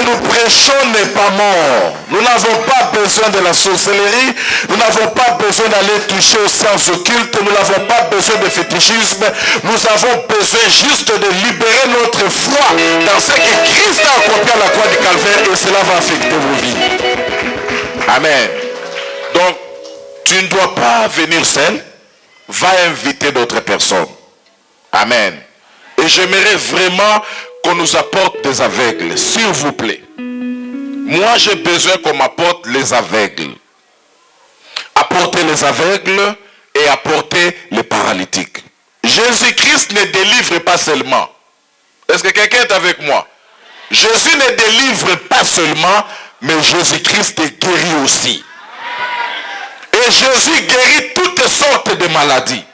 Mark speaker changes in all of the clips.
Speaker 1: que nous prêchons n'est pas mort. Nous n'avons pas besoin de la sorcellerie. Nous n'avons pas besoin d'aller toucher aux sciences occultes. Nous n'avons pas besoin de fétichisme. Nous avons besoin juste de libérer notre foi dans ce que Christ a accompli à la croix du Calvaire, et cela va affecter vos vies. Amen. Donc, tu ne dois pas venir seul. Va inviter d'autres personnes. Amen. Et j'aimerais vraiment qu'on nous apporte des aveugles, s'il vous plaît. Moi, j'ai besoin qu'on m'apporte les aveugles. Apporter les aveugles et apporter les paralytiques. Jésus-Christ ne délivre pas seulement. Est-ce que quelqu'un est avec moi? Jésus ne délivre pas seulement, mais Jésus-Christ guérit aussi. Et Jésus guérit toutes sortes de maladies.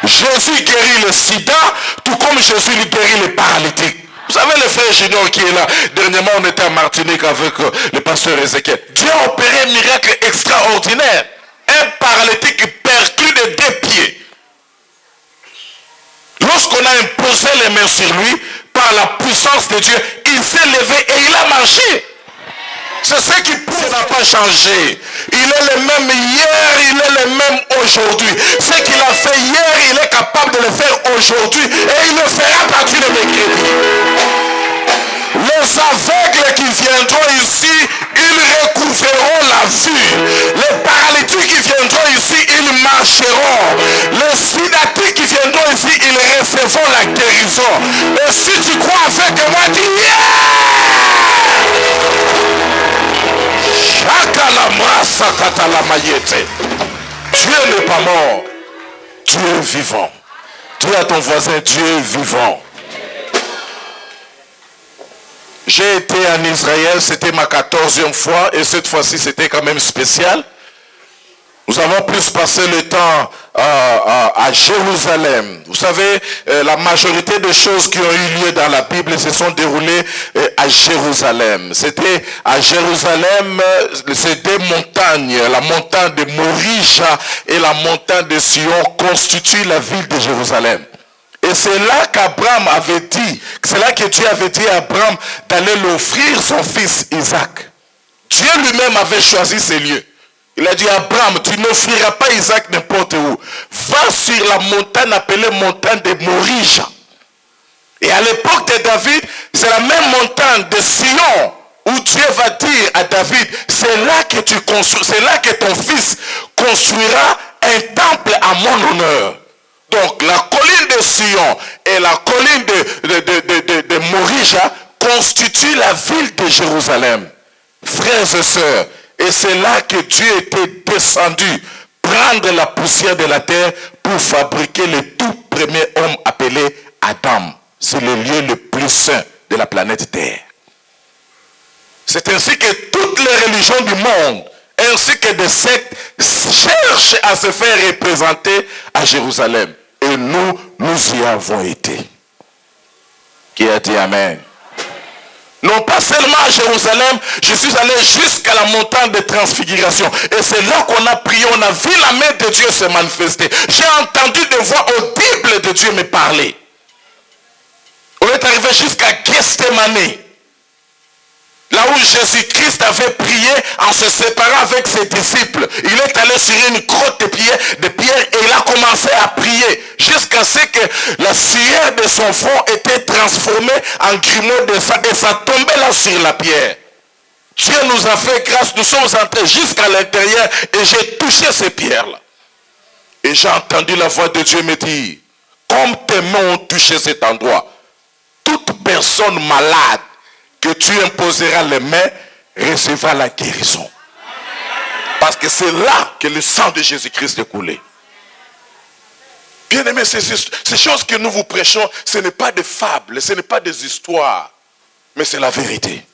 Speaker 1: Jésus guérit le sida, tout comme Jésus lui guérit les paralytiques. Vous savez le frère Junior qui est là. Dernièrement, on était à Martinique avec le pasteur Ézéchiel. Dieu a opéré un miracle extraordinaire. Un paralytique perclus de 2 pieds. Lorsqu'on a imposé les mains sur lui, par la puissance de Dieu, il s'est levé et il a marché. C'est ce qui n'a pas changé. Il est le même hier, il est le même aujourd'hui. Ce qu'il a fait hier, il est capable de le faire aujourd'hui. Et il le fera à partir de mercredi. Les aveugles qui viendront ici, ils recouvreront la vue. Les paralytiques qui viendront ici, ils marcheront. Les sidatiques qui viendront ici, ils recevront la guérison. Et si tu crois avec moi, dis Dieu n'est pas mort. Dieu est vivant. Dis à ton voisin, Dieu est vivant. J'ai été en Israël, c'était ma 14e fois, et cette fois-ci c'était quand même spécial. Nous avons plus passé le temps à Jérusalem. Vous savez, la majorité des choses qui ont eu lieu dans la Bible se sont déroulées à Jérusalem. C'était à Jérusalem, ces 2 montagnes, la montagne de Morija et la montagne de Sion constituent la ville de Jérusalem. Et c'est là qu'Abraham avait dit, c'est là que Dieu avait dit à Abraham d'aller l'offrir son fils Isaac. Dieu lui-même avait choisi ces lieux. Il a dit à Abraham, tu n'offriras pas Isaac n'importe où. Va sur la montagne appelée montagne de Morija. Et à l'époque de David, c'est la même montagne de Sion où Dieu va dire à David, c'est là que tu construis, c'est là que ton fils construira un temple à mon honneur. Donc la colline de Sion et la colline de Morija constituent la ville de Jérusalem. Frères et sœurs, et c'est là que Dieu était descendu prendre la poussière de la terre pour fabriquer le tout premier homme appelé Adam. C'est le lieu le plus saint de la planète Terre. C'est ainsi que toutes les religions du monde, ainsi que des sectes, cherchent à se faire représenter à Jérusalem. Et nous y avons été. Qui a dit Amen? Non pas seulement à Jérusalem, je suis allé jusqu'à la montagne de transfiguration. Et c'est là qu'on a prié, on a vu la main de Dieu se manifester. J'ai entendu des voix audibles de Dieu me parler. On est arrivé jusqu'à Gethsémani. Là où Jésus-Christ avait prié en se séparant avec ses disciples. Il est allé sur une grotte de pierre et il a commencé à prier. Jusqu'à ce que la sueur de son front était transformée en grumeaux de sang. Et ça tombait là sur la pierre. Dieu nous a fait grâce. Nous sommes entrés jusqu'à l'intérieur et j'ai touché ces pierres-là. Et j'ai entendu la voix de Dieu me dire, comme tes mains ont touché cet endroit, toute personne malade que tu imposeras les mains, recevra la guérison. Parce que c'est là que le sang de Jésus-Christ est coulé. Bien aimés, ces choses que nous vous prêchons, ce n'est pas des fables, ce n'est pas des histoires, mais c'est la vérité.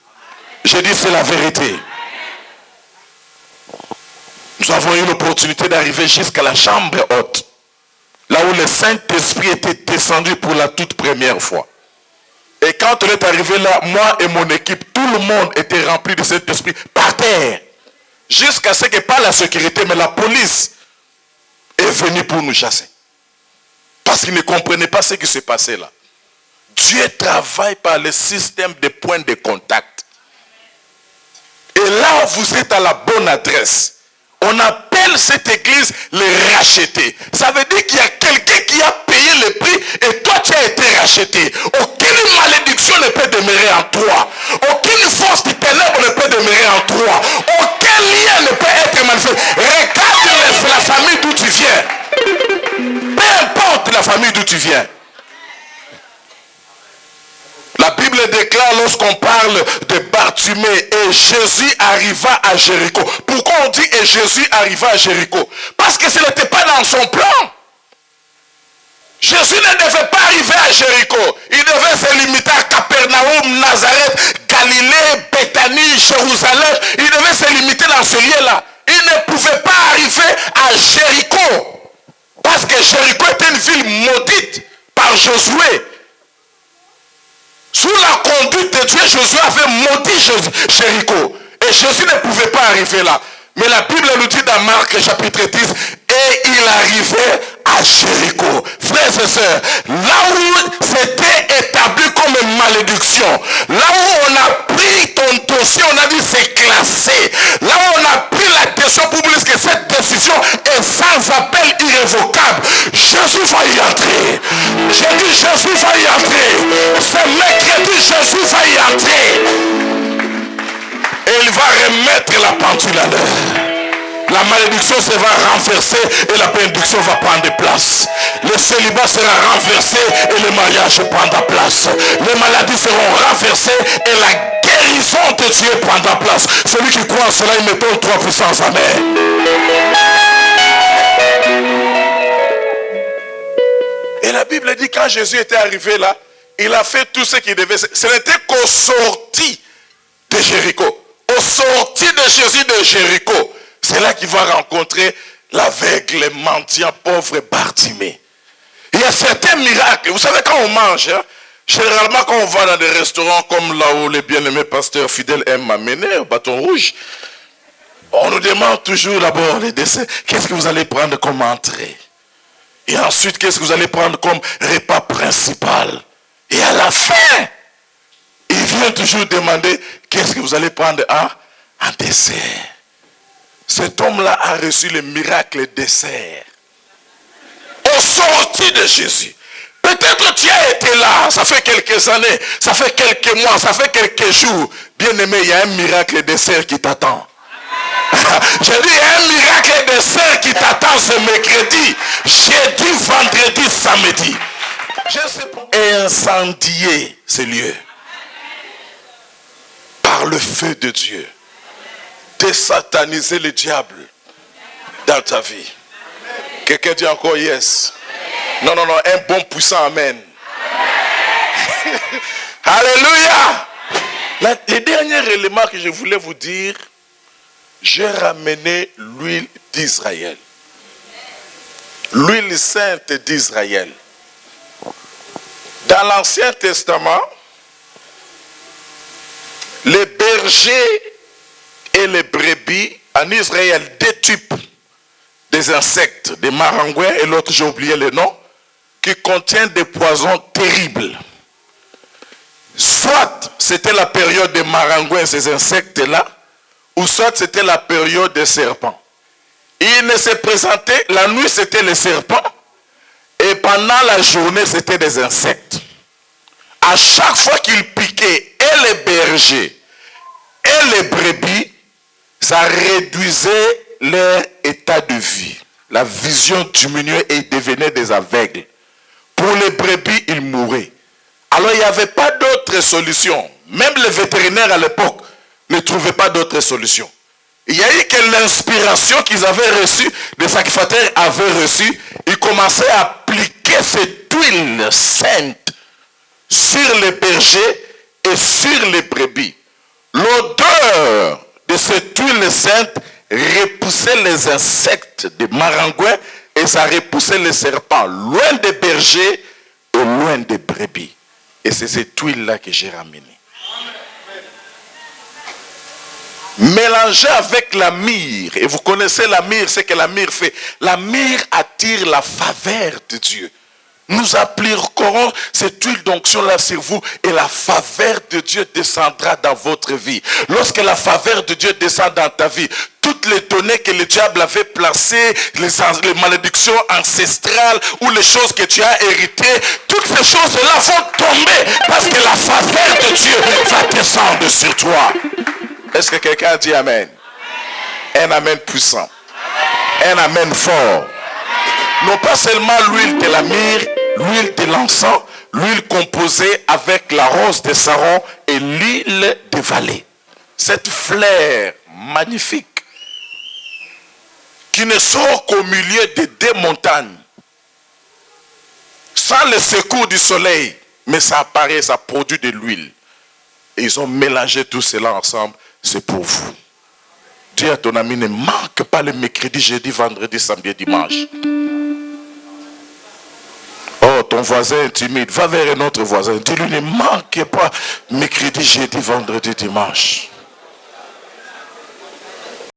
Speaker 1: Je dis c'est la vérité. Nous avons eu l'opportunité d'arriver jusqu'à la chambre haute, là où le Saint-Esprit était descendu pour la toute première fois. Et quand on est arrivé là, moi et mon équipe, tout le monde était rempli de cet esprit par terre. Jusqu'à ce que pas la sécurité, mais la police est venue pour nous chasser. Parce qu'ils ne comprenaient pas ce qui se passait là. Dieu travaille par le système de points de contact. alors vous êtes à la bonne adresse. On appelle cette église les rachetés. Ça veut dire qu'il y a quelqu'un qui a payé le prix et toi tu as été racheté. Aucune malédiction ne peut demeurer en toi. Aucune force du ténèbre ne peut demeurer en toi. Aucun lien ne peut être manifesté. Regarde la famille d'où tu viens. Peu importe la famille d'où tu viens. La Bible déclare lorsqu'on parle de Bartimée et Jésus arriva à Jéricho. Pourquoi on dit et Jésus arriva à Jéricho? Parce que ce n'était pas dans son plan. Jésus ne devait pas arriver à Jéricho. Il devait se limiter à Capernaum, Nazareth, Galilée, Béthanie, Jérusalem. Il devait se limiter dans ce lieu-là. Il ne pouvait pas arriver à Jéricho. Parce que Jéricho était une ville maudite par Josué. Sous la conduite de Dieu, Josué avait maudit Jéricho. Et Jésus ne pouvait pas arriver là. Mais la Bible nous dit dans Marc chapitre 10, et il arrivait à Jéricho. Frères et sœurs, là où c'était établi comme une malédiction, là où on a pris ton dossier, on a dit c'est classé, là où on a pris la décision publique que cette décision est sans appel irrévocable, Jésus va y entrer. J'ai dit Jésus va y entrer. Ce mercredi, Jésus va y entrer. Et il va remettre la pendule à l'heure. La malédiction se va renverser et la bénédiction va prendre place. Le célibat sera renversé et le mariage prendra place. Les maladies seront renversées et la guérison de Dieu prendra place. Celui qui croit en cela, il met trois puissances. Amen. Et la Bible dit quand Jésus était arrivé là, il a fait tout ce qu'il devait. Ce n'était qu'au sorti de Jéricho. Au sorti de Jésus de Jéricho. C'est là qu'il va rencontrer l'aveugle, le mendiant, pauvre Bartimée. Il y a certains miracles. Vous savez, quand on mange, hein, généralement quand on va dans des restaurants comme là où les bien-aimés pasteurs fidèles aiment m'amener, au bâton rouge, on nous demande toujours d'abord les desserts. Qu'est-ce que vous allez prendre comme entrée? Et ensuite, qu'est-ce que vous allez prendre comme repas principal? Et à la fin, il vient toujours demander qu'est-ce que vous allez prendre en dessert. Cet homme-là a reçu le miracle dessert. Au sorti de Jésus. Peut-être tu as été là, ça fait quelques années, ça fait quelques mois, ça fait quelques jours. Bien aimé, il y a un miracle dessert qui t'attend. J'ai dit, il y a un miracle dessert qui t'attend ce mercredi, jeudi, vendredi, samedi. Je sais pas. Et incendier ce lieu. Par le feu de Dieu. Désataniser le diable dans ta vie. Quelqu'un dit encore yes. Non, un bon puissant amen. Alléluia. Le dernier élément que je voulais vous dire, j'ai ramené l'huile d'Israël. L'huile sainte d'Israël. Dans l'Ancien Testament, les bergers et les brebis en Israël détupent des insectes, des marangouins et l'autre, j'ai oublié le nom, qui contiennent des poisons terribles. Soit c'était la période des marangouins, ces insectes-là, ou soit c'était la période des serpents. Ils ne se présentaient, la nuit c'était les serpents, et pendant la journée c'était des insectes. À chaque fois qu'ils piquaient, et les bergers, et les brebis, ça réduisait leur état de vie. La vision diminuait et ils devenaient des aveugles. Pour les brebis, ils mouraient. Alors il n'y avait pas d'autre solution. Même les vétérinaires à l'époque ne trouvaient pas d'autre solution. Il y a eu que l'inspiration qu'ils avaient reçue, les sacrificateurs avaient reçue, ils commençaient à appliquer cette huile sainte sur les bergers et sur les brebis. L'odeur de cette huile sainte repoussait les insectes des marangouins et ça repoussait les serpents loin des bergers et loin des brebis. Et c'est cette huile-là que j'ai ramenée. Mélangée avec la myrrhe. Et vous connaissez la myrrhe, c'est que la myrrhe fait. La myrrhe attire la faveur de Dieu. Nous appliquerons cette huile d'onction-là sur vous et la faveur de Dieu descendra dans votre vie. Lorsque la faveur de Dieu descend dans ta vie, toutes les données que le diable avait placées, les malédictions ancestrales ou les choses que tu as héritées, toutes ces choses-là vont tomber parce que la faveur de Dieu va descendre sur toi. Est-ce que quelqu'un dit amen? Un amen puissant. Un amen fort. Non pas seulement l'huile de la myrrhe, l'huile de l'encens, l'huile composée avec la rose de Saron et l'huile de vallée. Cette fleur magnifique qui ne sort qu'au milieu de deux montagnes, sans le secours du soleil, mais ça apparaît, ça produit de l'huile. Et ils ont mélangé tout cela ensemble, c'est pour vous. Dis à ton ami, ne manque pas le mercredi, jeudi, vendredi, samedi, dimanche. Oh, ton voisin est timide, va vers un autre voisin. Dis-lui, ne manque pas mercredi, jeudi, vendredi, dimanche.